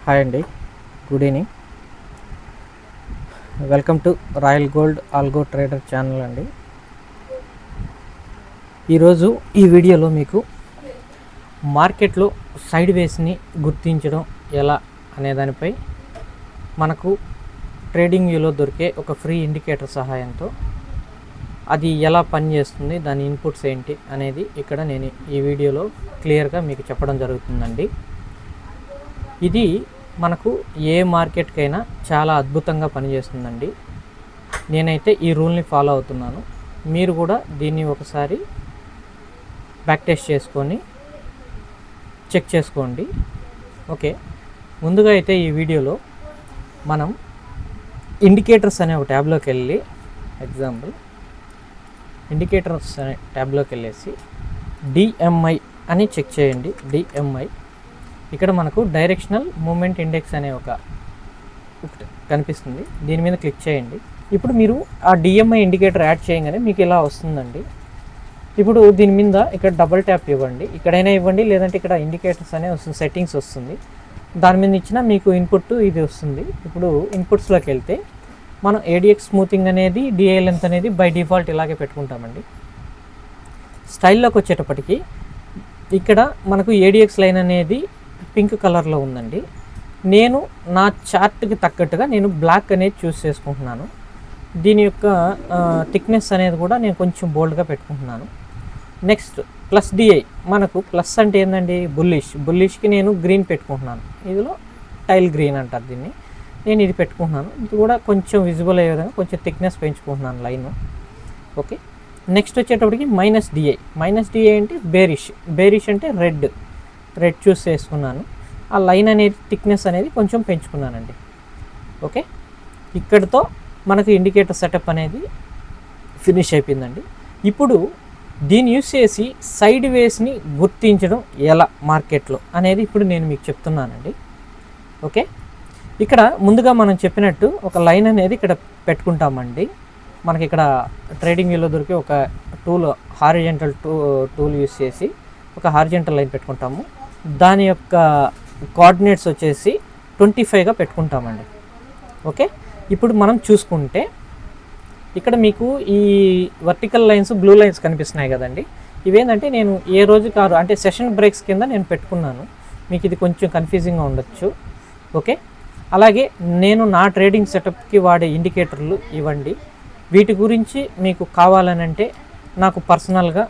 Hi అండి, good evening. Welcome to royal gold algo trader channel అండి. ఈరోజు ఈ వీడియోలో మీకు మార్కెట్లో సైడ్ వేస్ని గుర్తించడం ఎలా అనే దానిపై మనకు ట్రేడింగ్ వ్యూలో దొరికే ఒక ఫ్రీ ఇండికేటర్ సహాయంతో అది ఎలా పనిచేస్తుంది, దాని ఇన్పుట్స్ ఏంటి అనేది ఇక్కడ నేను ఈ వీడియోలో క్లియర్గా మీకు చెప్పడం జరుగుతుందండి. ఇది మనకు ఏ మార్కెట్కైనా చాలా అద్భుతంగా పనిచేస్తుందండి. నేనైతే ఈ రూల్ని ఫాలో అవుతున్నాను. మీరు కూడా దీన్ని ఒకసారి బ్యాక్ టెస్ట్ చేసుకొని చెక్ చేసుకోండి. ఓకే, ముందుగా అయితే ఈ వీడియోలో మనం ఇండికేటర్స్ అనే ఒక ట్యాబ్లోకి వెళ్ళి ఇండికేటర్స్ అనే ట్యాబ్లోకి వెళ్ళేసి డిఎంఐ అని చెక్ చేయండి. డిఎంఐ ఇక్కడ మనకు డైరెక్షనల్ మూమెంట్ ఇండెక్స్ అనే ఒకటి కనిపిస్తుంది. దీని మీద క్లిక్ చేయండి. ఇప్పుడు మీరు ఆ డిఎంఐ ఇండికేటర్ యాడ్ చేయగానే మీకు ఇలా వస్తుందండి. ఇప్పుడు దీని మీద ఇక్కడ డబుల్ ట్యాప్ ఇవ్వండి. ఇక్కడైనా ఇవ్వండి, లేదంటే ఇక్కడ ఇండికేటర్స్ అనే వస్తుంది, సెట్టింగ్స్ వస్తుంది. దాని మీద ఇచ్చిన మీకు ఇన్పుట్ ఇది వస్తుంది. ఇప్పుడు ఇన్పుట్స్లోకి వెళ్తే మనం ఏడిఎక్స్ స్మూతింగ్ అనేది, డిఐ లెంత్ అనేది బై డిఫాల్ట్ ఇలాగే పెట్టుకుంటామండి. స్టైల్లోకి వచ్చేటప్పటికి ఇక్కడ మనకు ఏడిఎక్స్ లైన్ అనేది పింక్ కలర్లో ఉందండి. నేను నా చార్ట్కి తగ్గట్టుగా నేను బ్లాక్ అనేది చూస్ చేసుకుంటున్నాను. దీని యొక్క థిక్నెస్ అనేది కూడా నేను కొంచెం బోల్డ్గా పెట్టుకుంటున్నాను. నెక్స్ట్ ప్లస్ డిఐ, మనకు ప్లస్ అంటే ఏంటండి, బుల్లిష్కి నేను గ్రీన్ పెట్టుకుంటున్నాను. ఇందులో టైల్ గ్రీన్ అంటారు దీన్ని. నేను ఇది పెట్టుకుంటున్నాను. ఇది కూడా కొంచెం విజిబుల్ అయ్యే విధంగా కొంచెం థిక్నెస్ పెంచుకుంటున్నాను లైన్. ఓకే, నెక్స్ట్ వచ్చేటప్పటికి మైనస్ డిఐ అంటే బేరిష్ అంటే రెడ్ చూస్ చేసుకున్నాను. ఆ లైన్ అనేది థిక్నెస్ అనేది కొంచెం పెంచుకున్నానండి. ఓకే, ఇక్కడితో మనకు ఇండికేటర్ సెటప్ అనేది ఫినిష్ అయిపోయిందండి. ఇప్పుడు దీన్ని యూస్ చేసి సైడ్ వేస్ని గుర్తించడం ఎలా మార్కెట్లో అనేది ఇప్పుడు నేను మీకు చెప్తున్నానండి. ఓకే, ఇక్కడ ముందుగా మనం చెప్పినట్టు ఒక లైన్ అనేది ఇక్కడ పెట్టుకుంటామండి. మనకి ఇక్కడ ట్రేడింగ్ వ్యూలో దొరికే ఒక హారిజెంటల్ టూల్ యూస్ చేసి ఒక హారిజెంటల్ లైన్ పెట్టుకుంటాము. దాని యొక్క కోఆర్డినేట్స్ వచ్చేసి 25గా పెట్టుకుంటామండి. ఓకే, ఇప్పుడు మనం చూసుకుంటే ఇక్కడ మీకు ఈ వర్టికల్ లైన్స్, బ్లూ లైన్స్ కనిపిస్తున్నాయి కదండి. ఇవేంటంటే నేను ఏ రోజు కాదు అంటే సెషన్ బ్రేక్స్ కింద నేను పెట్టుకున్నాను. మీకు ఇది కొంచెం కన్ఫ్యూజింగ్గా ఉండొచ్చు. ఓకే, అలాగే నేను నా ట్రేడింగ్ సెటప్కి వాడే ఇండికేటర్లు ఇవ్వండి. వీటి గురించి మీకు కావాలనంటే నాకు పర్సనల్గా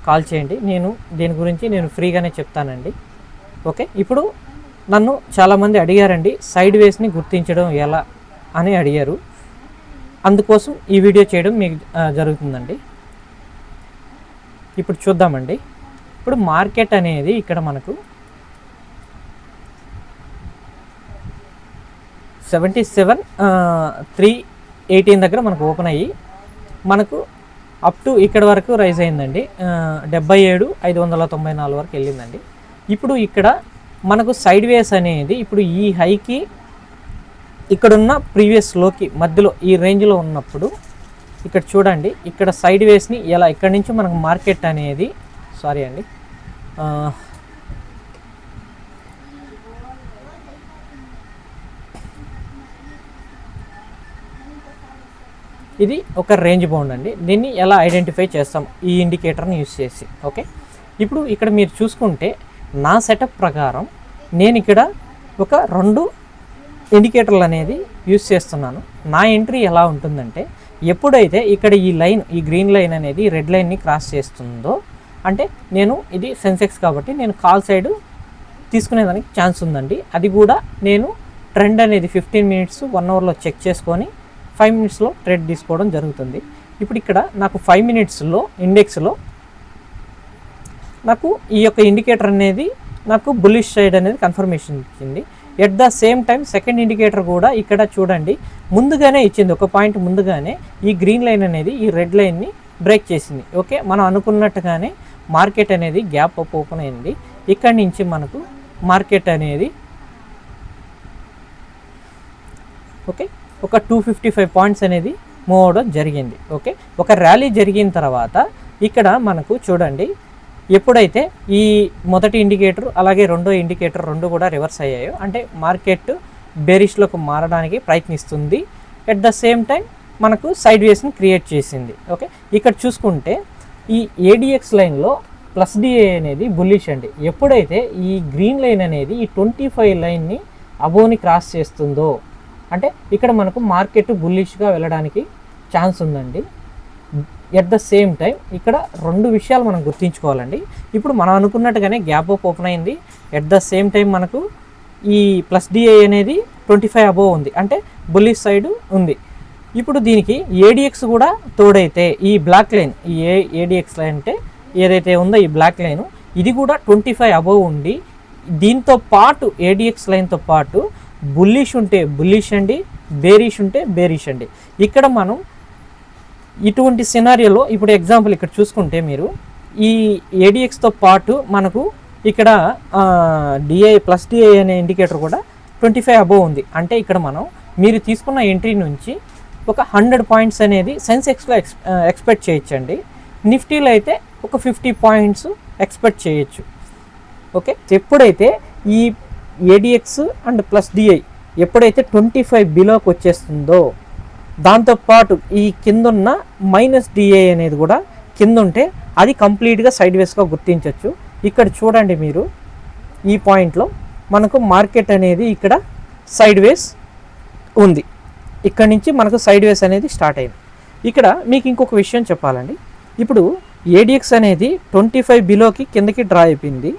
కాల్ చేయండి. దీని గురించి నేను ఫ్రీగానే చెప్తానండి. ఓకే, ఇప్పుడు నన్ను చాలామంది అడిగారండి, సైడ్ వేస్ని గుర్తించడం ఎలా అని అడిగారు. అందుకోసం ఈ వీడియో చేయడం మీకు జరుగుతుందండి. ఇప్పుడు చూద్దామండి. ఇప్పుడు మార్కెట్ అనేది ఇక్కడ మనకు 77,318 దగ్గర మనకు ఓపెన్ అయ్యి మనకు అప్ టు ఇక్కడ వరకు రైజ్ అయిందండి. 77,594 వరకు వెళ్ళిందండి. ఇప్పుడు ఇక్కడ మనకు సైడ్ వేస్ అనేది ఇప్పుడు ఈ హైకి ఇక్కడున్న ప్రీవియస్ లోకి మధ్యలో ఈ రేంజ్లో ఉన్నప్పుడు ఇక్కడ చూడండి, ఇక్కడ సైడ్ వేస్ని ఎలా ఇక్కడ నుంచి మనకు మార్కెట్ అనేది ఇది ఒక రేంజ్ బౌండ్ అండి. దీన్ని ఎలా ఐడెంటిఫై చేస్తాం ఈ ఇండికేటర్ని యూస్ చేసి. ఓకే, ఇప్పుడు ఇక్కడ మీరు చూసుకుంటే నా సెటప్ ప్రకారం నేను ఇక్కడ ఒక 2 ఇండికేటర్లు అనేది యూస్ చేస్తున్నాను. నా ఎంట్రీ ఎలా ఉంటుందంటే, ఎప్పుడైతే ఇక్కడ ఈ గ్రీన్ లైన్ అనేది రెడ్ లైన్ని క్రాస్ చేస్తుందో అంటే ఇది సెన్సెక్స్ కాబట్టి నేను కాల్ సైడ్ తీసుకునేదానికి ఛాన్స్ ఉందండి. అది కూడా నేను ట్రెండ్ అనేది 15 మినిట్స్ 1 అవర్లో చెక్ చేసుకొని 5 మినిట్స్లో ట్రేడ్ తీసుకోవడం జరుగుతుంది. ఇప్పుడు ఇక్కడ నాకు 5 మినిట్స్లో ఇండెక్స్లో నాకు ఈ యొక్క ఇండికేటర్ అనేది నాకు బుల్లిష్ సైడ్ అనేది కన్ఫర్మేషన్ ఇచ్చింది. At the same time second indicator కూడా ఇక్కడ చూడండి ముందుగానే ఇచ్చింది. ఒక పాయింట్ ముందుగానే ఈ గ్రీన్ లైన్ అనేది ఈ రెడ్ లైన్ని బ్రేక్ చేసింది. ఓకే, మనం అనుకున్నట్టుగానే మార్కెట్ అనేది గ్యాప్ అప్ ఓపెన్ అయింది. ఇక్కడి నుంచి మనకు మార్కెట్ అనేది ఓకే ఒక 255 పాయింట్స్ అనేది మూవ్ అవడం జరిగింది. ఓకే, ఒక ర్యాలీ జరిగిన తర్వాత ఇక్కడ మనకు చూడండి ఎప్పుడైతే ఈ మొదటి ఇండికేటర్ అలాగే రెండో ఇండికేటర్ రెండు కూడా రివర్స్ అయ్యాయో అంటే మార్కెట్ బేరిష్లోకి మారడానికి ప్రయత్నిస్తుంది. ఎట్ ద సేమ్ టైం మనకు సైడ్ వేస్ని క్రియేట్ చేసింది. ఓకే, ఇక్కడ చూసుకుంటే ఈ ఏడిఎక్స్ లైన్లో ప్లస్ డిఏ అనేది బుల్లిష్ అండి. ఎప్పుడైతే ఈ గ్రీన్ లైన్ అనేది ఈ 25 లైన్ని అబోవ్ని క్రాస్ చేస్తుందో అంటే ఇక్కడ మనకు మార్కెట్ బుల్లిష్గా వెళ్ళడానికి ఛాన్స్ ఉందండి. ఎట్ ద సేమ్ టైం ఇక్కడ రెండు విషయాలు మనం గుర్తుంచుకోవాలండి. ఇప్పుడు మనం అనుకున్నట్టుగానే గ్యాప్ అప్ ఓపెన్ అయింది. ఎట్ ద సేమ్ టైం మనకు ఈ ప్లస్ డిఐ అనేది 25 అబోవ్ ఉంది అంటే బుల్లిష్ సైడ్ ఉంది. ఇప్పుడు దీనికి ఏడిఎక్స్ కూడా తోడైతే ఈ బ్లాక్ లైన్ ఈ ఏడిఎక్స్ లైన్ అంటే ఏదైతే ఉందో ఈ బ్లాక్ లైన్ ఇది కూడా 25 అబోవ్ ఉండి దీంతో పాటు ఏడిఎక్స్ లైన్తో పాటు బుల్లిష్ ఉంటే బుల్లిష్ అండి, బేరిష్ ఉంటే బేరిష్ అండి. ఇక్కడ మనం ఇటువంటి సినారియోలో ఇప్పుడు ఎగ్జాంపుల్ ఇక్కడ చూసుకుంటే మీరు ఈ ఏడిఎక్స్తో పాటు మనకు ఇక్కడ డిఐ ప్లస్ డిఐ అనే ఇండికేటర్ కూడా 25 అబోవ్ ఉంది అంటే ఇక్కడ మనం మీరు తీసుకున్న ఎంట్రీ నుంచి ఒక 100 పాయింట్స్ అనేది సెన్సెక్స్లో ఎక్స్పెక్ట్ చేయొచ్చండి. నిఫ్టీలో అయితే ఒక 50 పాయింట్స్ ఎక్స్పెక్ట్ చేయొచ్చు. ఓకే, ఎప్పుడైతే ఈ ఏడిఎక్స్ అండ్ ప్లస్ డిఐ ఎప్పుడైతే 25 బిలోకి వచ్చేస్తుందో దాంతోపాటు ఈ కిందున్న మైనస్ డిఐ అనేది కూడా కింద ఉంటే అది కంప్లీట్గా సైడ్ వేస్గా గుర్తించవచ్చు. ఇక్కడ చూడండి మీరు ఈ పాయింట్లో మనకు మార్కెట్ అనేది ఇక్కడ సైడ్ వేస్ ఉంది. ఇక్కడ నుంచి మనకు సైడ్ వేస్ అనేది స్టార్ట్ అయింది. ఇక్కడ మీకు ఇంకొక విషయం చెప్పాలండి. ఇప్పుడు ఏడిఎక్స్ అనేది 25 బిలోకి కిందకి డ్రా అయిపోయింది.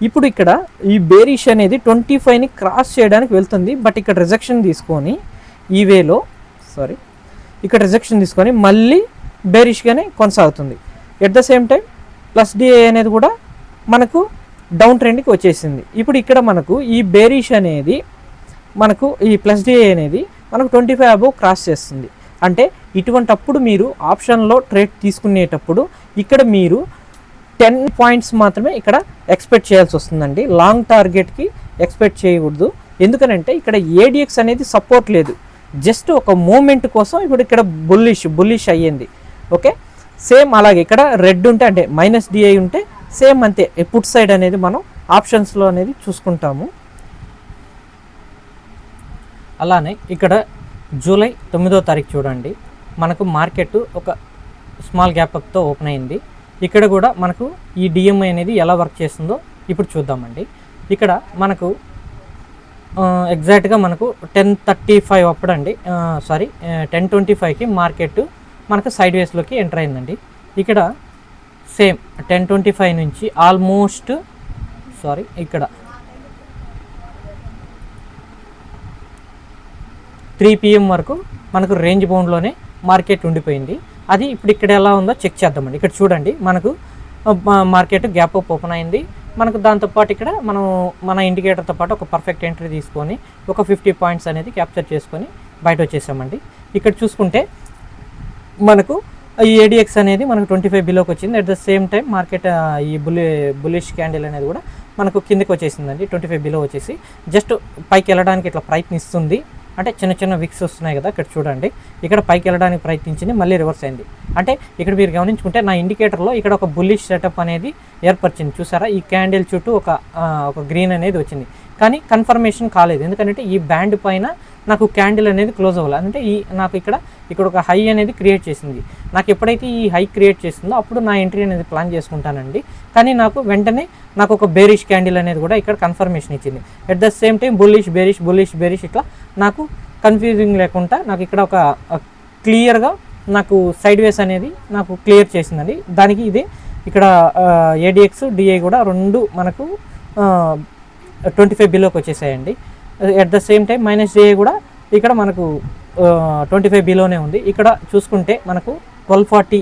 ఇప్పుడు ఇక్కడ ఈ బేరిష్ అనేది 25ని క్రాస్ చేయడానికి వెళ్తుంది. బట్ ఇక్కడ రిజెక్షన్ తీసుకొని ఈ వేలో ఇక్కడ రిజెక్షన్ తీసుకొని మళ్ళీ బేరిష్గానే కొనసాగుతుంది. At the same time plus DI అనేది కూడా మనకు డౌన్ ట్రెండ్కి వచ్చేసింది. ఇప్పుడు ఇక్కడ మనకు ఈ బేరిష్ అనేది మనకు ఈ ప్లస్ డిఐ అనేది మనకు 25 అబోవ్ క్రాస్ చేస్తుంది. అంటే ఇటువంటప్పుడు మీరు ఆప్షన్లో ట్రేడ్ తీసుకునేటప్పుడు ఇక్కడ మీరు 10 పాయింట్స్ మాత్రమే ఇక్కడ ఎక్స్పెక్ట్ చేయాల్సి వస్తుందండి. లాంగ్ టార్గెట్కి ఎక్స్పెక్ట్ చేయకూడదు. ఎందుకనంటే ఇక్కడ ఏడిఎక్స్ అనేది సపోర్ట్ లేదు, జస్ట్ ఒక మూమెంట్ కోసం ఇప్పుడు ఇక్కడ బుల్లిష్ అయ్యింది. ఓకే, సేమ్ అలాగే ఇక్కడ రెడ్ ఉంటే అంటే మైనస్ డిఐ ఉంటే సేమ్ అంతే పుట్ సైడ్ అనేది మనం ఆప్షన్స్లో అనేది చూసుకుంటాము. అలానే ఇక్కడ జూలై 9వ తారీఖు చూడండి మనకు మార్కెట్ ఒక స్మాల్ గ్యాప్ అప్తో ఓపెన్ అయింది. ఇక్కడ కూడా మనకు ఈ డిఎంఐ అనేది ఎలా వర్క్ చేస్తుందో ఇప్పుడు చూద్దామండి. ఇక్కడ మనకు ఎగ్జాక్ట్గా మనకు 10:35 అప్పుడండి 10:25కి మార్కెట్ మనకు సైడ్ వేస్లోకి ఎంటర్ అయిందండి. ఇక్కడ సేమ్ 10:25 నుంచి ఆల్మోస్ట్ ఇక్కడ 3 PM వరకు మనకు రేంజ్ బౌండ్లోనే మార్కెట్ ఉండిపోయింది. అది ఇప్పుడు ఇక్కడ ఎలా ఉందో చెక్ చేద్దామండి. ఇక్కడ చూడండి మనకు మార్కెట్ గ్యాప్ అప్ ఓపెన్ అయింది. మనకు దాంతోపాటు ఇక్కడ మన ఇండికేటర్తో పాటు ఒక పర్ఫెక్ట్ ఎంట్రీ తీసుకొని ఒక 50 పాయింట్స్ అనేది క్యాప్చర్ చేసుకొని బయట వచ్చేసామండి. ఇక్కడ చూసుకుంటే మనకు ఈ ఏడిఎక్స్ అనేది మనకు 25 బిలోకి వచ్చింది. At the same time market ఈ బుల్లిష్ క్యాండిల్ అనేది కూడా మనకు కిందకి వచ్చేసిందండి. 25 బిలో వచ్చేసి జస్ట్ పైకి వెళ్ళడానికి ఇట్లా ప్రయత్నిస్తుంది. అంటే చిన్న చిన్న విక్స్ వస్తున్నాయి కదా, ఇక్కడ చూడండి ఇక్కడ పైకి వెళ్ళడానికి ప్రయత్నించింది, మళ్ళీ రివర్స్ అయింది. అంటే ఇక్కడ మీరు గమనించుకుంటే నా ఇండికేటర్లో ఇక్కడ ఒక బుల్లిష్ సెటప్ అనేది ఏర్పరిచింది. చూసారా, ఈ క్యాండిల్ చుట్టూ ఒక గ్రీన్ అనేది వచ్చింది, కానీ కన్ఫర్మేషన్ కాలేదు. ఎందుకంటే ఈ బ్యాండ్ పైన నాకు క్యాండిల్ అనేది క్లోజ్ అవ్వాలి. అంటే నాకు ఇక్కడ ఒక హై అనేది క్రియేట్ చేసింది. నాకు ఎప్పుడైతే ఈ హై క్రియేట్ చేస్తుందో అప్పుడు నా ఎంట్రీ అనేది ప్లాన్ చేసుకుంటానండి. కానీ నాకు వెంటనే నాకు ఒక బేరిష్ క్యాండిల్ అనేది కూడా ఇక్కడ కన్ఫర్మేషన్ ఇచ్చింది. At the same time bullish bearish ఇట్లా నాకు కన్ఫ్యూజింగ్ లేకుండా నాకు ఇక్కడ ఒక క్లియర్గా నాకు సైడ్ వేస్ అనేది నాకు క్లియర్ చేసిందండి. దానికి ఇదే ఇక్కడ ఏడిఎక్స్ డిఐ కూడా రెండు మనకు 25 బిలోకి వచ్చేసాయండి. At the same time minus DI కూడా ఇక్కడ మనకు 25 బిలోనే ఉంది. ఇక్కడ చూసుకుంటే మనకు 12:40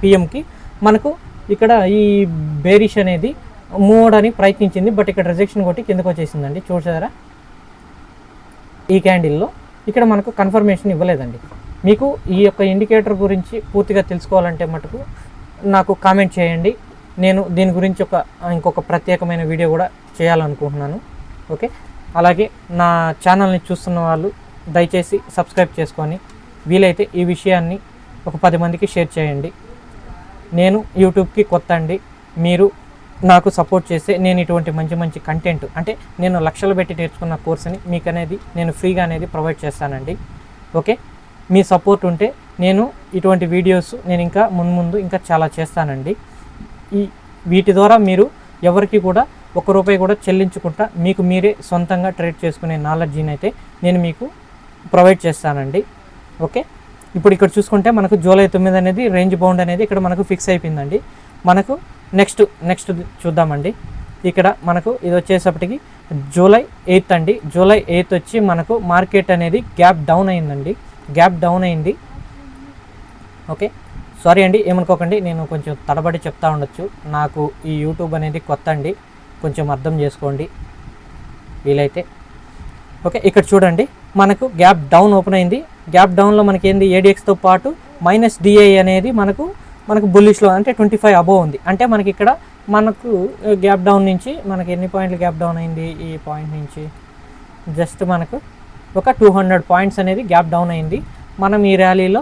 PMకి మనకు ఇక్కడ ఈ బేరిష్ అనేది మూవ్ అవడానికి ప్రయత్నించింది. బట్ ఇక్కడ రిజెక్షన్ కొట్టి కిందకు వచ్చేసిందండి. చూసారా, ఈ క్యాండిల్లో ఇక్కడ మనకు కన్ఫర్మేషన్ ఇవ్వలేదండి. మీకు ఈ యొక్క ఇండికేటర్ గురించి పూర్తిగా తెలుసుకోవాలంటే మటుకు నాకు కామెంట్ చేయండి. నేను దీని గురించి ఇంకొక ప్రత్యేకమైన వీడియో కూడా చేయాలనుకుంటున్నాను. ఓకే, అలాగే నా ఛానల్ని చూస్తున్న వాళ్ళు దయచేసి సబ్స్క్రైబ్ చేసుకొని వీలైతే ఈ విషయాన్ని ఒక 10 మందికి షేర్ చేయండి. నేను యూట్యూబ్కి కొత్త అండి, మీరు నాకు సపోర్ట్ చేస్తే నేను ఇటువంటి మంచి మంచి కంటెంట్, అంటే నేను లక్షలు పెట్టి నేర్చుకున్న కోర్సుని మీకు అనేది నేను ఫ్రీగా అనేది ప్రొవైడ్ చేస్తానండి. ఓకే, మీ సపోర్ట్ ఉంటే నేను ఇటువంటి వీడియోస్ నేను ఇంకా ముందు ఇంకా చాలా చేస్తానండి. వీటి ద్వారా మీరు ఎవరికి కూడా ₹1 కూడా చెల్లించుకుంటా మీకు మీరే సొంతంగా ట్రేడ్ చేసుకునే నాలెడ్జిని అయితే నేను మీకు ప్రొవైడ్ చేస్తానండి. ఓకే, ఇప్పుడు ఇక్కడ చూసుకుంటే మనకు జూలై 9 అనేది రేంజ్ బౌండ్ అనేది ఇక్కడ మనకు ఫిక్స్ అయిపోయిందండి. మనకు నెక్స్ట్ చూద్దామండి. ఇక్కడ మనకు ఇది వచ్చేసప్పటికి జూలై 8 అండి. జూలై 8 వచ్చి మనకు మార్కెట్ అనేది గ్యాప్ డౌన్ అయిందండి. గ్యాప్ డౌన్ అయింది. ఓకే, సారీ అండి, ఏమనుకోకండి, నేను కొంచెం తడబడి చెప్తా ఉండొచ్చు. నాకు ఈ యూట్యూబ్ అనేది కొత్త అండి, కొంచెం అర్థం చేసుకోండి వీలైతే. ఓకే, ఇక్కడ చూడండి మనకు గ్యాప్ డౌన్ ఓపెన్ అయింది. గ్యాప్ డౌన్లో మనకి ఏంది ADXతో పాటు -DI అనేది మనకు బుల్లిష్లో అంటే 25 అబోవ్ ఉంది. అంటే మనకి ఇక్కడ మనకు గ్యాప్ డౌన్ నుంచి మనకి ఎన్ని పాయింట్లు గ్యాప్ డౌన్ అయింది, ఈ పాయింట్ నుంచి జస్ట్ మనకు ఒక 200 పాయింట్స్ అనేది గ్యాప్ డౌన్ అయింది. మనం ఈ ర్యాలీలో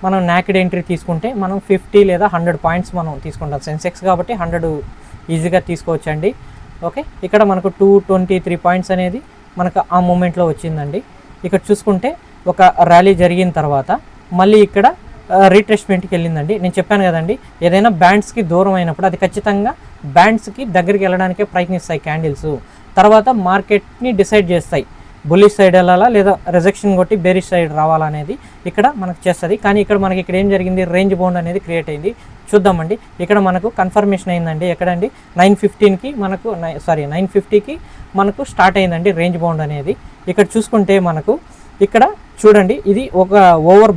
మనం నాకెడ్ ఎంట్రీ తీసుకుంటే మనం 50 లేదా 100 పాయింట్స్ మనం తీసుకుంటాం. సెన్సెక్స్ కాబట్టి 100 ఈజీగా తీసుకోవచ్చండి. ఓకే, ఇక్కడ మనకు 223 పాయింట్స్ అనేది మనకు ఆ మూమెంట్లో వచ్చిందండి. ఇక్కడ చూసుకుంటే ఒక ర్యాలీ జరిగిన తర్వాత మళ్ళీ ఇక్కడ రీట్రేస్మెంట్కి వెళ్ళిందండి. నేను చెప్పాను కదండి, ఏదైనా బ్యాండ్స్కి దూరం అయినప్పుడు అది ఖచ్చితంగా బ్యాండ్స్కి దగ్గరికి వెళ్ళడానికే ప్రయత్నిస్తాయి క్యాండిల్స్. తర్వాత మార్కెట్ని డిసైడ్ చేస్తాయి, బుల్లిష్ సైడ్ వెళ్ళాలా లేదా రిజెక్షన్ కొట్టి బేరిష్ సైడ్ రావాలనేది ఇక్కడ మనకు చేస్తుంది. కానీ ఇక్కడ ఏం జరిగింది, రేంజ్ బౌండ్ అనేది క్రియేట్ అయింది. చూద్దామండి, ఇక్కడ మనకు కన్ఫర్మేషన్ అయిందండి. ఎక్కడండి 950కి మనకు స్టార్ట్ అయిందండి రేంజ్ బౌండ్ అనేది. ఇక్కడ చూసుకుంటే మనకు ఇక్కడ చూడండి, ఇది ఒక ఓవర్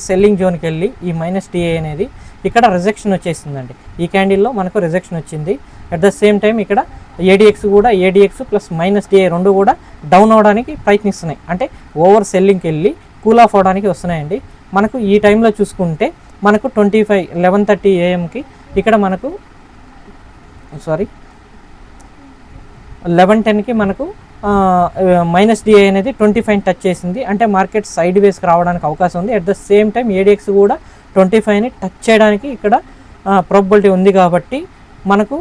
సెల్లింగ్ జోన్కి వెళ్ళి ఈ -DI అనేది ఇక్కడ రిజెక్షన్ వచ్చేసిందండి. ఈ క్యాండిల్లో మనకు రిజెక్షన్ వచ్చింది. అట్ ద సేమ్ టైం ఇక్కడ ADX ప్లస్ -DI రెండు కూడా డౌన్ అవడానికి ప్రయత్నిస్తున్నాయి. అంటే ఓవర్ సెల్లింగ్కి వెళ్ళి కూల్ ఆఫ్ అవడానికి వస్తున్నాయండి. మనకు ఈ టైంలో చూసుకుంటే మనకు 11:30 AM ఇక్కడ మనకు 11:10కి మనకు -DI అనేది 25 టచ్ చేసింది. అంటే మార్కెట్ సైడ్ వేస్కి రావడానికి అవకాశం ఉంది. At the same time ADX కూడా 25ని టచ్ చేయడానికి ఇక్కడ ప్రాబబిలిటీ ఉంది. కాబట్టి మనకు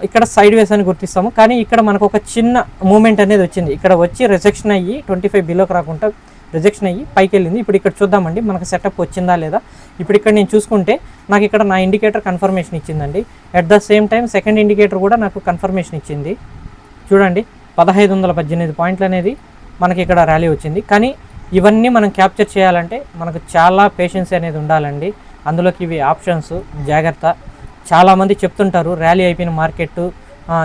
ఇక్కడ సైడ్ వేస్ అని గుర్తిస్తాము. కానీ ఇక్కడ మనకు ఒక చిన్న మూమెంట్ అనేది వచ్చింది. ఇక్కడ వచ్చి రిజెక్షన్ అయ్యి 25 బిలోకి రాకుండా రిజెక్షన్ అయ్యి పైకి వెళ్ళింది. ఇప్పుడు ఇక్కడ చూద్దామండి మనకు సెటప్ వచ్చిందా లేదా. ఇప్పుడు ఇక్కడ నేను చూసుకుంటే నాకు ఇక్కడ నా ఇండికేటర్ కన్ఫర్మేషన్ ఇచ్చిందండి. At the same time second indicator కూడా నాకు కన్ఫర్మేషన్ ఇచ్చింది. చూడండి 1518 పాయింట్లు అనేది మనకి ఇక్కడ ర్యాలీ వచ్చింది. కానీ ఇవన్నీ మనం క్యాప్చర్ చేయాలంటే మనకు చాలా పేషెన్స్ అనేది ఉండాలండి. అందులోకి ఇవి ఆప్షన్స్ జాగ్రత్త. చాలామంది చెప్తుంటారు ర్యాలీ అయిపోయిన మార్కెట్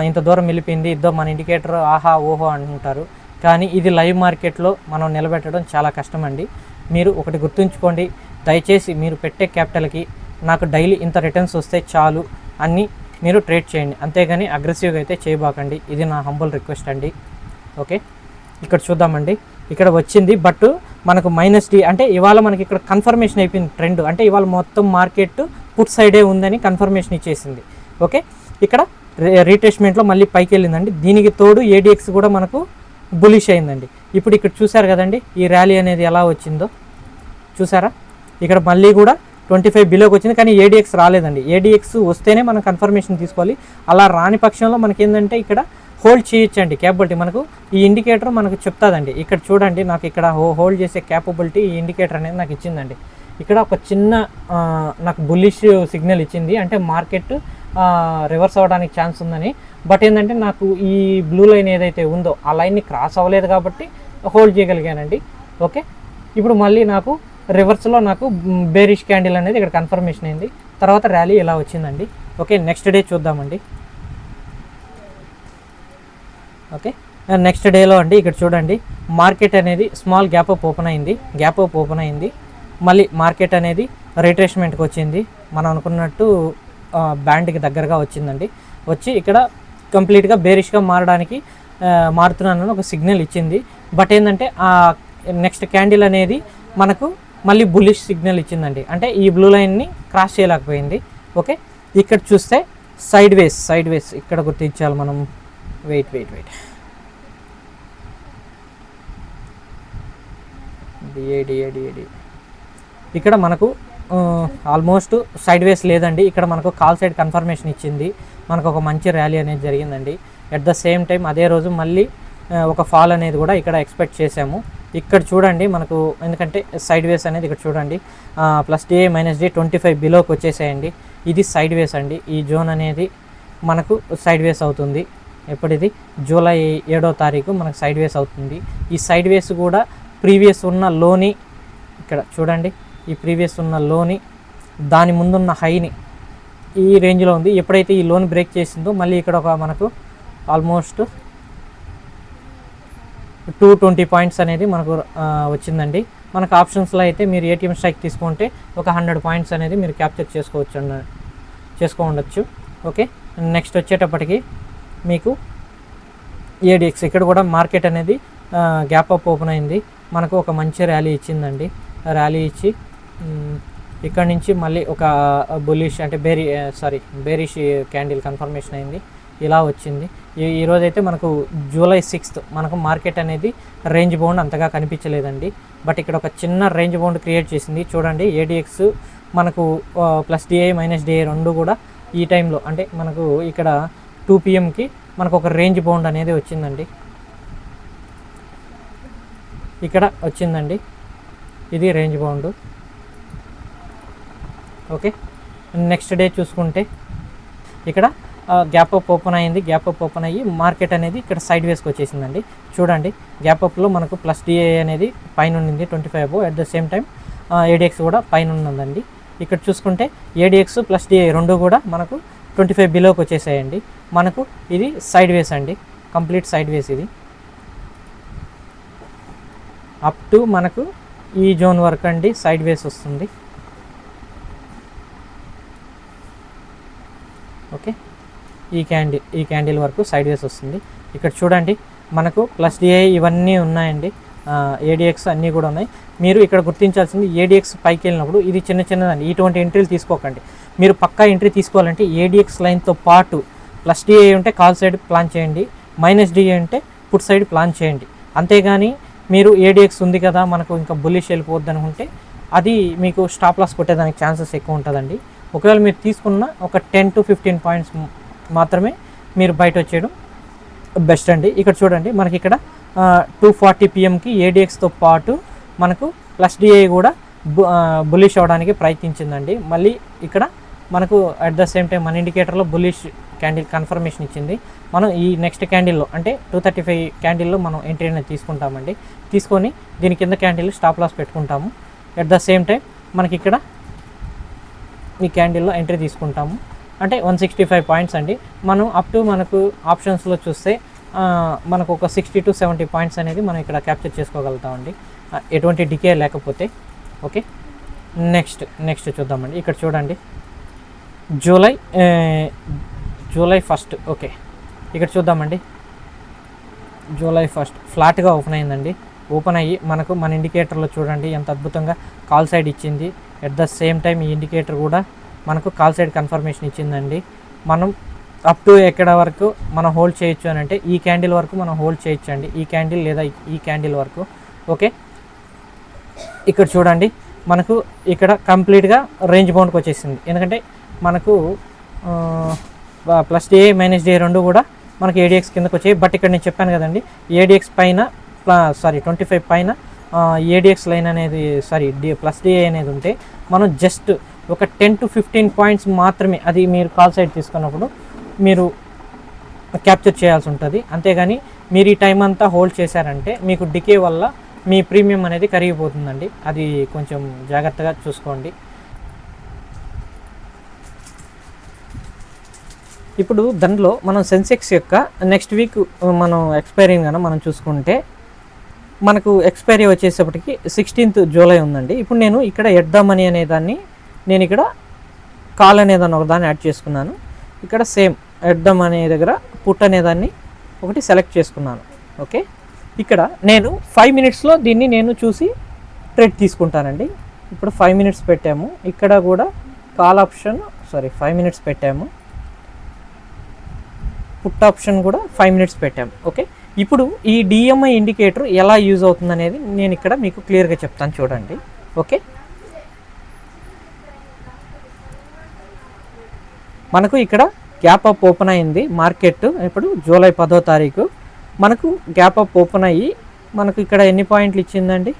ఇంత దూరం వెళ్ళిపోయింది, ఇద్దో మన ఇండికేటర్ ఆహా ఓహో అంటుంటారు. కానీ ఇది లైవ్ మార్కెట్లో మనం నిలబెట్టడం చాలా కష్టం అండి. మీరు ఒకటి గుర్తుంచుకోండి, దయచేసి మీరు పెట్టే క్యాపిటల్కి నాకు డైలీ ఇంత రిటర్న్స్ వస్తే చాలు అన్నీ మీరు ట్రేడ్ చేయండి, అంతేగాని అగ్రెసివ్గా అయితే చేయబాకండి. ఇది నా హంబుల్ రిక్వెస్ట్ అండి. ఓకే, ఇక్కడ చూద్దామండి, ఇక్కడ వచ్చింది. బట్ మనకు -D అంటే ఇవాళ మనకి ఇక్కడ కన్ఫర్మేషన్ అయిపోయింది ట్రెండ్. అంటే ఇవాళ మొత్తం మార్కెట్ పుట్ సైడే ఉందని కన్ఫర్మేషన్ ఇచ్చేసింది. ఓకే, ఇక్కడ రీట్రేస్మెంట్లో మళ్ళీ పైకి వెళ్ళిందండి. దీనికి తోడు ADX కూడా మనకు బులిష్ అయిందండి. ఇప్పుడు ఇక్కడ చూసారు కదండి ఈ ర్యాలీ అనేది ఎలా వచ్చిందో చూసారా. ఇక్కడ మళ్ళీ కూడా 25 బిలోకి వచ్చింది. కానీ ADX రాలేదండి. ADX వస్తేనే మనం కన్ఫర్మేషన్ తీసుకోవాలి. అలా రాని పక్షంలో మనకి ఏంటంటే ఇక్కడ హోల్డ్ చేయొచ్చండి క్యాపబిలిటీ. మనకు ఈ ఇండికేటర్ మనకు చెప్తాదండి. ఇక్కడ చూడండి, నాకు ఇక్కడ హోల్డ్ చేసే క్యాపబిలిటీ ఈ ఇండికేటర్ అనేది నాకు ఇచ్చిందండి. ఇక్కడ ఒక చిన్న నాకు బుల్లిష్ సిగ్నల్ ఇచ్చింది, అంటే మార్కెట్ రివర్స్ అవ్వడానికి ఛాన్స్ ఉందని. బట్ ఏంటంటే నాకు ఈ బ్లూ లైన్ ఏదైతే ఉందో ఆ లైన్ని క్రాస్ అవ్వలేదు కాబట్టి హోల్డ్ చేయగలిగానండి. ఓకే, ఇప్పుడు మళ్ళీ నాకు రివర్స్లో నాకు బేరిష్ క్యాండిల్ అనేది ఇక్కడ కన్ఫర్మేషన్ అయింది. తర్వాత ర్యాలీ ఇలా వచ్చిందండి. ఓకే, నెక్స్ట్ డే చూద్దామండి. ఓకే, నెక్స్ట్ డేలో అండి ఇక్కడ చూడండి మార్కెట్ అనేది స్మాల్ గ్యాప్ అప్ ఓపెన్ అయింది. మళ్ళీ మార్కెట్ అనేది రీట్రేస్మెంట్కి వచ్చింది. మనం అనుకున్నట్టు బ్యాండ్కి దగ్గరగా వచ్చిందండి. వచ్చి ఇక్కడ కంప్లీట్గా బేరిష్గా మారుతున్నానని ఒక సిగ్నల్ ఇచ్చింది. బట్ ఏంటంటే ఆ నెక్స్ట్ క్యాండిల్ అనేది మనకు మళ్ళీ బుల్లిష్ సిగ్నల్ ఇచ్చిందండి. అంటే ఈ బ్లూ లైన్ని క్రాస్ చేయలేకపోయింది. ఓకే, ఇక్కడ చూస్తే సైడ్ వేస్ ఇక్కడ గుర్తించాలి మనం. వెయిట్ DA ఇక్కడ మనకు ఆల్మోస్ట్ సైడ్ వేస్ లేదండి. ఇక్కడ మనకు కాల్ సైడ్ కన్ఫర్మేషన్ ఇచ్చింది, మనకు ఒక మంచి ర్యాలీ అనేది జరిగిందండి. ఎట్ ద సేమ్ టైం అదే రోజు మళ్ళీ ఒక ఫాల్ అనేది కూడా ఇక్కడ ఎక్స్పెక్ట్ చేసాము. ఇక్కడ చూడండి మనకు, ఎందుకంటే సైడ్ వేస్ అనేది ఇక్కడ చూడండి +DA -D 25 బిలోకి వచ్చేసేయండి. ఇది సైడ్ వేస్ అండి. ఈ జోన్ అనేది మనకు సైడ్ వేస్ అవుతుంది. ఎప్పుడిది జూలై 7వ తారీఖు మనకు సైడ్ వేస్ అవుతుంది. ఈ సైడ్ వేస్ కూడా ప్రీవియస్ ఉన్న లోని ఇక్కడ చూడండి, ఈ ప్రీవియస్ ఉన్న లోని దాని ముందున్న హైని ఈ రేంజ్లో ఉంది. ఎప్పుడైతే ఈ లోన్ బ్రేక్ చేసిందో మళ్ళీ ఇక్కడ ఒక మనకు ఆల్మోస్ట్ 220 పాయింట్స్ అనేది మనకు వచ్చిందండి. మనకు ఆప్షన్స్లో అయితే మీరు ATM స్ట్రైక్ తీసుకుంటే ఒక 100 పాయింట్స్ అనేది మీరు క్యాప్చర్ చేసుకోవచ్చు. ఓకే, నెక్స్ట్ వచ్చేటప్పటికి మీకు ADX ఇక్కడ కూడా మార్కెట్ అనేది గ్యాప్ అప్ ఓపెన్ అయింది. మనకు ఒక మంచి ర్యాలీ ఇచ్చిందండి. ర్యాలీ ఇచ్చి ఇక్కడ నుంచి మళ్ళీ ఒక బుల్లిష్ అంటే బేరిష్ క్యాండిల్ కన్ఫర్మేషన్ అయింది, ఇలా వచ్చింది. ఈరోజు అయితే మనకు జూలై 6th మనకు మార్కెట్ అనేది రేంజ్ బౌండ్ అంతగా కనిపించలేదండి. బట్ ఇక్కడ ఒక చిన్న రేంజ్ బౌండ్ క్రియేట్ చేసింది చూడండి. ADX మనకు +DA -DA రెండు కూడా ఈ టైంలో అంటే మనకు ఇక్కడ 2 PM మనకు ఒక రేంజ్ బౌండ్ అనేది వచ్చిందండి. ఇక్కడ వచ్చిందండి, ఇది range bound. Okay, next day చూసుకుంటే ఇక్కడ గ్యాప్ అప్ ఓపెన్ అయింది. గ్యాప్ అప్ ఓపెన్ అయ్యి మార్కెట్ అనేది ఇక్కడ సైడ్ వేస్కి వచ్చేసిందండి. చూడండి, గ్యాప్ అప్లో మనకు +DA అనేది పైన ఉంది 25 above. At the same time ADX కూడా పైన ఉన్నదండి. ఇక్కడ చూసుకుంటే ADX +DA రెండు కూడా మనకు 25 బిలోకి వచ్చేసాయండి. మనకు ఇది సైడ్ వేస్ అండి, కంప్లీట్ సైడ్ వేస్. ఇది అప్ టు మనకు ఈ జోన్ వరకు అండి సైడ్ వేస్ వస్తుంది. ఓకే, ఈ క్యాండిల్ వరకు సైడ్ వేస్ వస్తుంది. ఇక్కడ చూడండి మనకు +DA ఇవన్నీ ఉన్నాయండి, ADX అన్నీ కూడా ఉన్నాయి. మీరు ఇక్కడ గుర్తించాల్సింది ADX పైకి వెళ్ళినప్పుడు ఇది చిన్నదండి. ఇటువంటి ఎంట్రీలు తీసుకోకండి. మీరు పక్కా ఎంట్రీ తీసుకోవాలంటే ADX లైన్తో పాటు +DA ఉంటే కాల్ సైడ్ ప్లాన్ చేయండి, -DA ఉంటే పుట్ సైడ్ ప్లాన్ చేయండి. అంతేగాని మీరు ADX ఉంది కదా మనకు ఇంకా బుల్లిష్ వెళ్ళిపోవద్దు అనుకుంటే అది మీకు స్టాప్ లాస్ కొట్టేదానికి ఛాన్సెస్ ఎక్కువ ఉంటుందండి. ఒకవేళ మీరు తీసుకున్న ఒక 10 to 15 పాయింట్స్ మాత్రమే మీరు బయట వచ్చేయడం బెస్ట్ అండి. ఇక్కడ చూడండి మనకి ఇక్కడ 2:40 PM ADXతో పాటు మనకు +DA కూడా బుల్లిష్ అవ్వడానికి ప్రయత్నించిందండి. మళ్ళీ ఇక్కడ మనకు అట్ ద సేమ్ టైం మన ఇండికేటర్లో బుల్లిష్ క్యాండిల్ కన్ఫర్మేషన్ ఇచ్చింది. మనం ఈ నెక్స్ట్ క్యాండిల్లో అంటే 235 క్యాండిల్లో మనం ఎంట్రీ అనేది తీసుకుంటామండి. తీసుకొని దీని కింద క్యాండిల్ స్టాప్ లాస్ పెట్టుకుంటాము. అట్ ద సేమ్ టైం మనకి ఇక్కడ ఈ క్యాండిల్లో ఎంట్రీ తీసుకుంటాము. అంటే 165 పాయింట్స్ అండి. మనం అప్ టు మనకు ఆప్షన్స్లో చూస్తే మనకు ఒక 60 to 70 పాయింట్స్ అనేది మనం ఇక్కడ క్యాప్చర్ చేసుకోగలుగుతామండి, ఎటువంటి డికే లేకపోతే. ఓకే, నెక్స్ట్ చూద్దామండి. ఇక్కడ చూడండి జూలై 1st. ఓకే, ఇక్కడ చూద్దామండి. జూలై 1st ఫ్లాట్గా ఓపెన్ అయిందండి. ఓపెన్ అయ్యి మనకు మన ఇండికేటర్లో చూడండి ఎంత అద్భుతంగా కాల్ సైడ్ ఇచ్చింది. ఎట్ ద సేమ్ టైం ఈ ఇండికేటర్ కూడా మనకు కాల్ సైడ్ కన్ఫర్మేషన్ ఇచ్చిందండి. మనం అప్ టు ఎక్కడ వరకు మనం హోల్డ్ చేయొచ్చు అని అంటే ఈ క్యాండిల్ వరకు మనం హోల్డ్ చేయొచ్చు అండి, ఈ క్యాండిల్ లేదా ఈ క్యాండిల్ వరకు. ఓకే, ఇక్కడ చూడండి మనకు ఇక్కడ కంప్లీట్గా రేంజ్ బౌండ్కి వచ్చేసింది. ఎందుకంటే మనకు +DA -DA రెండు కూడా మనకి ADX కిందకు వచ్చాయి. బట్ ఇక్కడ నేను చెప్పాను కదండి, ADX పైన 25 పైన ADX లైన్ అనేది +DA అనేది ఉంటే మనం జస్ట్ ఒక 10 to 15 పాయింట్స్ మాత్రమే అది మీరు కాల్ సైడ్ తీసుకున్నప్పుడు మీరు క్యాప్చర్ చేయాల్సి ఉంటుంది. అంతేగాని మీరు ఈ టైం అంతా హోల్డ్ చేశారంటే మీకు డికే వల్ల మీ ప్రీమియం అనేది కరిగిపోతుందండి. అది కొంచెం జాగ్రత్తగా చూసుకోండి. ఇప్పుడు దాంట్లో మనం సెన్సెక్స్ యొక్క నెక్స్ట్ వీక్ మనం ఎక్స్పైరీని కన్నా మనం చూసుకుంటే మనకు ఎక్స్పైరీ వచ్చేసేపటికి 16th జూలై ఉందండి. ఇప్పుడు నేను ఇక్కడ ఎట్ ద మనీ అనేదాన్ని నేను ఇక్కడ కాల్ అనేదాన్ని ఒకదాన్ని యాడ్ చేసుకున్నాను. ఇక్కడ సేమ్ ఎట్ ద మనీ దగ్గర పుట్ అనేదాన్ని ఒకటి సెలెక్ట్ చేసుకున్నాను. ఓకే, ఇక్కడ నేను 5 minutesలో దీన్ని నేను చూసి ట్రేడ్ తీసుకుంటానండి. ఇప్పుడు 5 minutes పెట్టాము. ఇక్కడ కూడా కాల్ ఆప్షన్ 5 minutes పెట్టాము. పుట్ ఆప్షన్ కూడా 5 minutes పెట్టాము. ఓకే, ఇప్పుడు ఈ DMI ఇండికేటర్ ఎలా యూజ్ అవుతుంది అనేది నేను ఇక్కడ మీకు క్లియర్గా చెప్తాను చూడండి. ఓకే, మనకు ఇక్కడ గ్యాప్ అప్ ఓపెన్ అయింది మార్కెట్. ఇప్పుడు జూలై 10వ తారీఖు మనకు గ్యాప్ అప్ ఓపెన్ అయ్యి మనకు ఇక్కడ ఎన్ని పాయింట్లు ఇచ్చిందండి,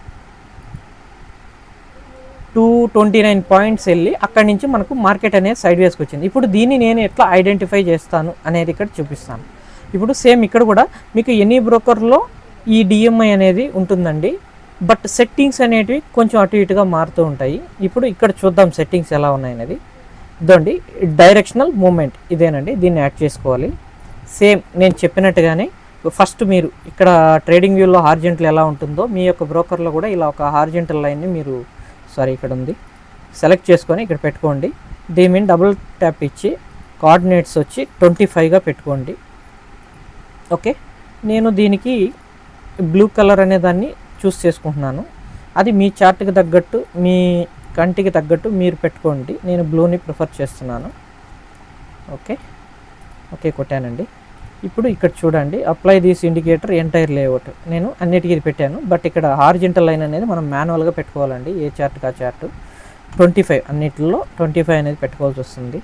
229 పాయింట్స్ వెళ్ళి అక్కడి నుంచి మనకు మార్కెట్ అనేది సైడ్ వేస్కి వచ్చింది. ఇప్పుడు దీన్ని నేను ఎట్లా ఐడెంటిఫై చేస్తాను అనేది ఇక్కడ చూపిస్తాను. ఇప్పుడు సేమ్ ఇక్కడ కూడా మీకు ఎనీ బ్రోకర్లో ఈ డిఎంఐ అనేది ఉంటుందండి, బట్ సెట్టింగ్స్ అనేటివి కొంచెం అటు ఇటుగా మారుతూ ఉంటాయి. ఇప్పుడు ఇక్కడ చూద్దాం సెట్టింగ్స్ ఎలా ఉన్నాయనేది. ఇదండి డైరెక్షనల్ మూమెంట్, ఇదేనండి, దీన్ని యాడ్ చేసుకోవాలి. సేమ్ నేను చెప్పినట్టుగానే ఫస్ట్ మీరు ఇక్కడ ట్రేడింగ్ వ్యూలో హార్జెంటల్ ఎలా ఉంటుందో మీ యొక్క బ్రోకర్లో కూడా ఇలా ఒక హార్జెంటల్ లైన్ని మీరు ఇక్కడ ఉంది సెలెక్ట్ చేసుకొని ఇక్కడ పెట్టుకోండి. దీని మీద డబుల్ ట్యాప్ ఇచ్చి కోఆర్డినేట్స్ వచ్చి 25గా పెట్టుకోండి. ఓకే, నేను దీనికి బ్లూ కలర్ అనే దాన్ని చూస్ చేసుకుంటున్నాను. అది మీ చార్ట్కి తగ్గట్టు మీ కంటికి తగ్గట్టు మీరు పెట్టుకోండి. నేను బ్లూని ప్రిఫర్ చేస్తున్నాను. ఓకే ఓకే కొట్టానండి. ఇప్పుడు ఇక్కడ చూడండి apply this indicator entire layout, నేను అన్నిటికీ ఇది పెట్టాను. బట్ ఇక్కడ హార్జెంటల్ లైన్ అనేది మనం మాన్యువల్గా పెట్టుకోవాలండి, ఏ చార్ట్కి ఆ చార్ట్. 25 అన్నిటిలో 25 అనేది పెట్టుకోవాల్సి వస్తుంది.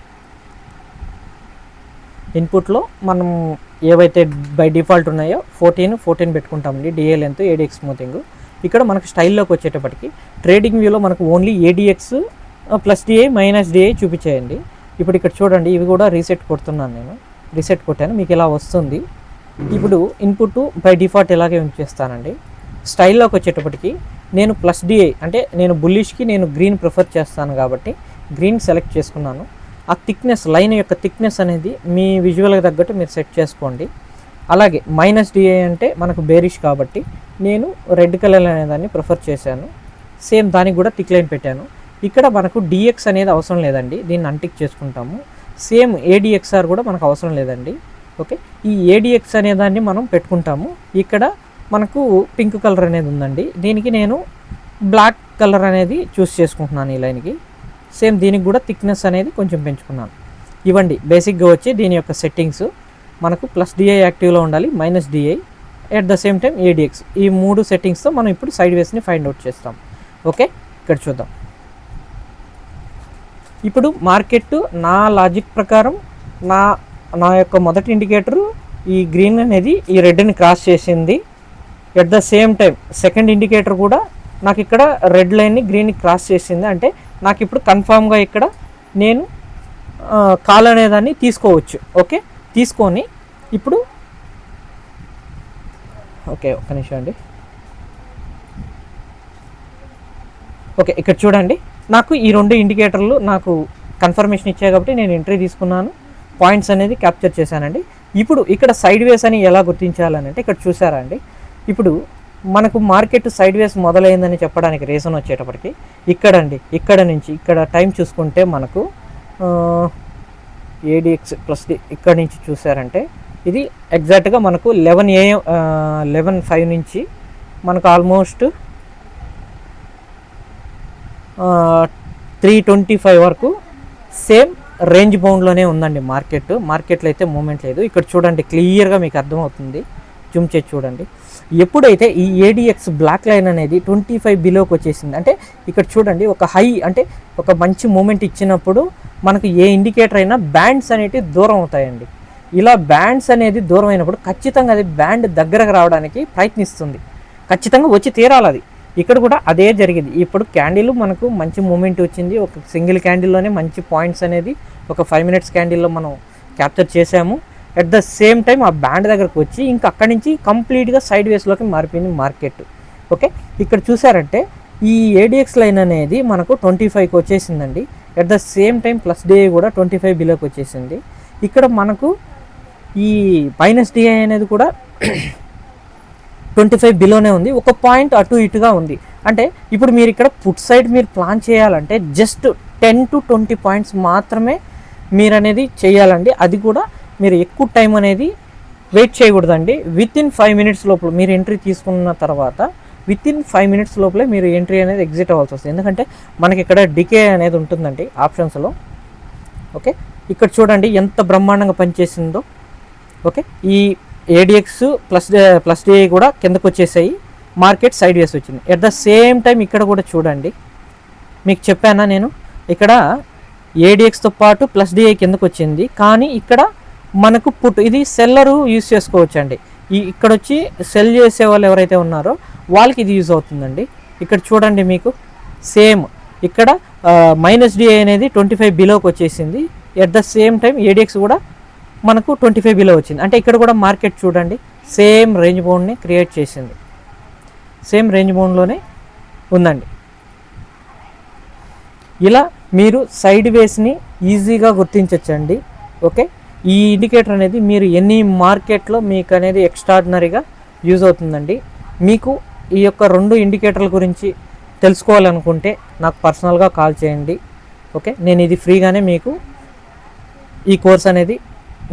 ఇన్పుట్లో మనం ఏవైతే బై డిఫాల్ట్ ఉన్నాయో 14 పెట్టుకుంటామండి, డిఏ లెంత్, ఏడిఎక్స్ స్మూతింగ్. ఇక్కడ మనకు స్టైల్లోకి వచ్చేటప్పటికి ట్రేడింగ్ వ్యూలో మనకు only ADX plus DI minus DI చూపించేయండి. ఇప్పుడు ఇక్కడ చూడండి ఇవి కూడా రీసెట్ కొడుతున్నాను, నేను రీసెట్ కొట్టాను, మీకు ఇలా వస్తుంది. ఇప్పుడు ఇన్పుట్ బై డిఫాల్ట్ ఇలాగే ఉంచేస్తానండి. స్టైల్లోకి వచ్చేటప్పటికి నేను ప్లస్ డిఐ అంటే నేను బుల్లిష్కి నేను గ్రీన్ ప్రిఫర్ చేస్తాను కాబట్టి గ్రీన్ సెలెక్ట్ చేసుకున్నాను. ఆ థిక్నెస్ లైన్ యొక్క థిక్నెస్ అనేది మీ విజువల్కి తగ్గట్టు మీరు సెట్ చేసుకోండి. అలాగే మైనస్ డిఐ అంటే మనకు బేరిష్ కాబట్టి నేను రెడ్ కలర్ అనేదాన్ని ప్రిఫర్ చేశాను. సేమ్ దానికి కూడా టిక్ లైన్ పెట్టాను. ఇక్కడ మనకు డిఎక్స్ అనేది అవసరం లేదండి, దీన్ని అన్టిక్ చేసుకుంటాము. సేమ్ ఏడిఎక్స్ఆర్ కూడా మనకు అవసరం లేదండి. ఓకే, ఈ ఏడిఎక్స్ అనేదాన్ని మనం పెట్టుకుంటాము. ఇక్కడ మనకు పింక్ కలర్ అనేది ఉందండి, దీనికి నేను బ్లాక్ కలర్ అనేది చూస్ చేసుకుంటున్నాను ఈ లైన్కి. సేమ్ దీనికి కూడా థిక్నెస్ అనేది కొంచెం పెంచుకున్నాను. ఇవ్వండి బేసిక్గా వచ్చి దీని యొక్క సెట్టింగ్స్. మనకు ప్లస్ డిఐ యాక్టివ్లో ఉండాలి, minus DI, at the same time ADX. ఈ 3 సెట్టింగ్స్తో మనం ఇప్పుడు సైడ్ వేస్ని ఫైండ్ అవుట్ చేస్తాం. ఓకే, ఇక్కడ చూద్దాం. ఇప్పుడు మార్కెట్ నా లాజిక్ ప్రకారం నా యొక్క మొదటి ఇండికేటరు ఈ గ్రీన్ అనేది ఈ రెడ్ని క్రాస్ చేసింది. At the same time second indicator కూడా నాకు ఇక్కడ రెడ్ లైన్ని గ్రీన్ని క్రాస్ చేసింది. అంటే నాకు ఇప్పుడు కన్ఫామ్గా ఇక్కడ నేను కాల్ అనేదాన్ని తీసుకోవచ్చు. ఓకే, తీసుకొని ఇప్పుడు ఓకే ఒక్క నిమిషం అండి. ఓకే, ఇక్కడ చూడండి నాకు ఈ 2 ఇండికేటర్లు నాకు కన్ఫర్మేషన్ ఇచ్చాయి కాబట్టి నేను ఎంట్రీ తీసుకున్నాను, పాయింట్స్ అనేది క్యాప్చర్ చేశానండి. ఇప్పుడు ఇక్కడ సైడ్ వేస్ అని ఎలా గుర్తించాలని అంటే ఇక్కడ చూసారా అండి, ఇప్పుడు మనకు మార్కెట్ సైడ్ వేస్ మొదలైందని చెప్పడానికి రీజన్ వచ్చేటప్పటికి ఇక్కడండి, ఇక్కడ నుంచి ఇక్కడ టైం చూసుకుంటే మనకు ఏడిఎక్స్ ప్లస్ డి ఇక్కడ నుంచి చూసారంటే ఇది ఎగ్జాక్ట్గా మనకు 11:05 నుంచి మనకు ఆల్మోస్ట్ 3:25 వరకు సేమ్ రేంజ్ బౌండ్లోనే ఉందండి మార్కెట్లో అయితే మూమెంట్ లేదు. ఇక్కడ చూడండి క్లియర్గా మీకు అర్థమవుతుంది, జూమ్ చేసి చూడండి. ఎప్పుడైతే ఈ ఏడిఎక్స్ బ్లాక్ లైన్ అనేది 25 బిలోకి వచ్చేసింది అంటే ఇక్కడ చూడండి ఒక హై అంటే ఒక మంచి మూమెంట్ ఇచ్చినప్పుడు మనకు ఏ ఇండికేటర్ అయినా బ్యాండ్స్ అనేవి దూరం అవుతాయండి. ఇలా బ్యాండ్స్ అనేది దూరం అయినప్పుడు ఖచ్చితంగా అది బ్యాండ్ దగ్గరకు రావడానికి ప్రయత్నిస్తుంది, ఖచ్చితంగా వచ్చి తీరాలి అది. ఇక్కడ కూడా అదే జరిగింది. ఇప్పుడు క్యాండిల్ మనకు మంచి మూమెంట్ వచ్చింది, ఒక సింగిల్ క్యాండిల్లోనే మంచి పాయింట్స్ అనేది ఒక 5 మినిట్స్ క్యాండిల్లో మనం క్యాప్చర్ చేసాము. అట్ ద సేమ్ టైం ఆ బ్యాండ్ దగ్గరకు వచ్చి ఇంకా అక్కడి నుంచి కంప్లీట్గా సైడ్ వేస్లోకి మారిపోయింది మార్కెట్. ఓకే, ఇక్కడ చూసారంటే ఈ ఏడిఎక్స్ లైన్ అనేది మనకు 25కి వచ్చేసిందండి. At the same time plus DI కూడా 25 బిలోకి వచ్చేసింది. ఇక్కడ మనకు ఈ మైనస్ డిఐ అనేది కూడా 25 బిలోనే ఉంది, ఒక పాయింట్ అటు ఇటుగా ఉంది. అంటే ఇప్పుడు మీరు ఇక్కడ పుట్ సైడ్ మీరు ప్లాన్ చేయాలంటే జస్ట్ 10 to 20 పాయింట్స్ మాత్రమే మీరు అనేది చేయాలండి. అది కూడా మీరు ఎక్కువ టైం అనేది వెయిట్ చేయకూడదండి. వితిన్ 5 మినిట్స్ లోపల మీరు ఎంట్రీ తీసుకున్న తర్వాత వితిన్ 5 మినిట్స్ లోపలే మీరు ఎంట్రీ అనేది ఎగ్జిట్ అవ్వాల్సి వస్తుంది. ఎందుకంటే మనకి ఇక్కడ డికే అనేది ఉంటుందండి ఆప్షన్స్లో. ఓకే, ఇక్కడ చూడండి ఎంత బ్రహ్మాండంగా పనిచేసిందో. ఓకే, ఈ ఏడిఎక్స్ ప్లస్ డిఐ కూడా కిందకు వచ్చేసాయి, మార్కెట్ సైడ్ వేసి వచ్చింది. ఎట్ ద సేమ్ టైం ఇక్కడ కూడా చూడండి, మీకు చెప్పానా నేను ఇక్కడ ఏడిఎక్స్తో పాటు ప్లస్ డిఐ కిందకు వచ్చింది. కానీ ఇక్కడ మనకు పుట్ ఇది సెల్లరు యూజ్ చేసుకోవచ్చు అండి. ఇక్కడ వచ్చి సెల్ చేసే వాళ్ళు ఎవరైతే ఉన్నారో వాళ్ళకి ఇది యూజ్ అవుతుందండి. ఇక్కడ చూడండి, మీకు సేమ్ ఇక్కడ -DI అనేది 25 బిలోకి వచ్చేసింది. At the same time ADX కూడా మనకు 25 బిలో వచ్చింది. అంటే ఇక్కడ కూడా మార్కెట్ చూడండి సేమ్ రేంజ్ బౌండ్ని క్రియేట్ చేసింది, సేమ్ రేంజ్ బౌండ్లోనే ఉందండి. ఇలా మీరు సైడ్ వేస్ని ఈజీగా గుర్తించవచ్చండి. ఓకే, ఈ ఇండికేటర్ అనేది మీరు ఎన్ని మార్కెట్లో మీకు అనేది ఎక్స్ట్రాడినరీగా యూజ్ అవుతుందండి. మీకు ఈ యొక్క 2 ఇండికేటర్ల గురించి తెలుసుకోవాలనుకుంటే నాకు పర్సనల్గా కాల్ చేయండి. ఓకే, నేను ఇది ఫ్రీగానే మీకు ఈ కోర్స్ అనేది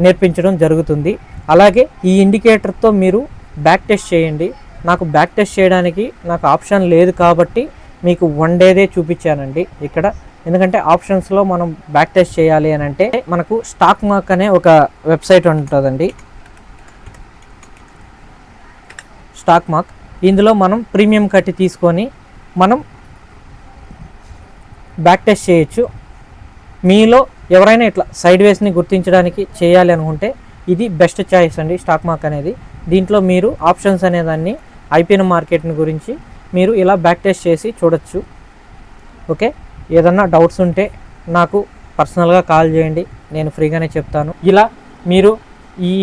నేర్పించడం జరుగుతుంది. అలాగే ఈ ఇండికేటర్తో మీరు బ్యాక్ టెస్ట్ చేయండి. నాకు బ్యాక్ టెస్ట్ చేయడానికి నాకు ఆప్షన్ లేదు కాబట్టి మీకు 1 డేదే చూపించానండి ఇక్కడ. ఎందుకంటే ఆప్షన్స్లో మనం బ్యాక్ టెస్ట్ చేయాలి అని అంటే మనకు స్టాక్ మార్క్ అనే ఒక వెబ్సైట్ ఉంటుందండి, స్టాక్ మార్క్. ఇందులో మనం ప్రీమియం కట్టి తీసుకొని మనం బ్యాక్ టెస్ట్ చేయొచ్చు. మీలో ఎవరైనా ఇట్లా సైడ్ వేస్ని గుర్తించడానికి చేయాలి అనుకుంటే ఇది బెస్ట్ చాయిస్ అండి, స్టాక్ మార్క్ అనేది. దీంట్లో మీరు ఆప్షన్స్ అనేదాన్ని అయిపోయిన మార్కెట్ని గురించి మీరు ఇలా బ్యాక్ టెస్ట్ చేసి చూడొచ్చు. ఓకే, ఏదన్నా డౌట్స్ ఉంటే నాకు పర్సనల్గా కాల్ చేయండి, నేను ఫ్రీగానే చెప్తాను. ఇలా మీరు ఈ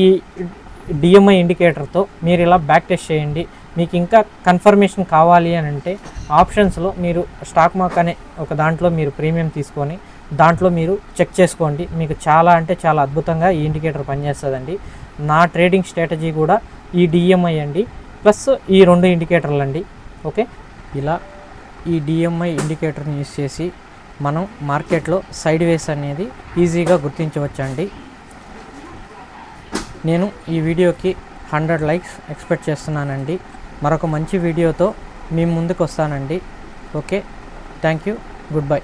డిఎంఐ ఇండికేటర్తో మీరు ఇలా బ్యాక్ టెస్ట్ చేయండి. మీకు ఇంకా కన్ఫర్మేషన్ కావాలి అని అంటే ఆప్షన్స్లో మీరు స్టాక్ మార్క్ అనే ఒక దాంట్లో మీరు ప్రీమియం తీసుకొని దాంట్లో మీరు చెక్ చేసుకోండి. మీకు చాలా అంటే చాలా అద్భుతంగా ఈ ఇండికేటర్ పనిచేస్తుందండి. నా ట్రేడింగ్ స్ట్రాటజీ కూడా ఈ డిఎంఐ అండి, ప్లస్ ఈ 2 ఇండికేటర్లు అండి. ఓకే, ఇలా ఈ డిఎంఐ ఇండికేటర్ని యూజ్ చేసి మనం మార్కెట్లో సైడ్ వేస్ అనేది ఈజీగా గుర్తించవచ్చండి. నేను ఈ వీడియోకి 100 లైక్స్ ఎక్స్పెక్ట్ చేస్తున్నానండి. మరొక మంచి వీడియోతో మీ ముందుకు వస్తానండి. Okay, thank you, good bye.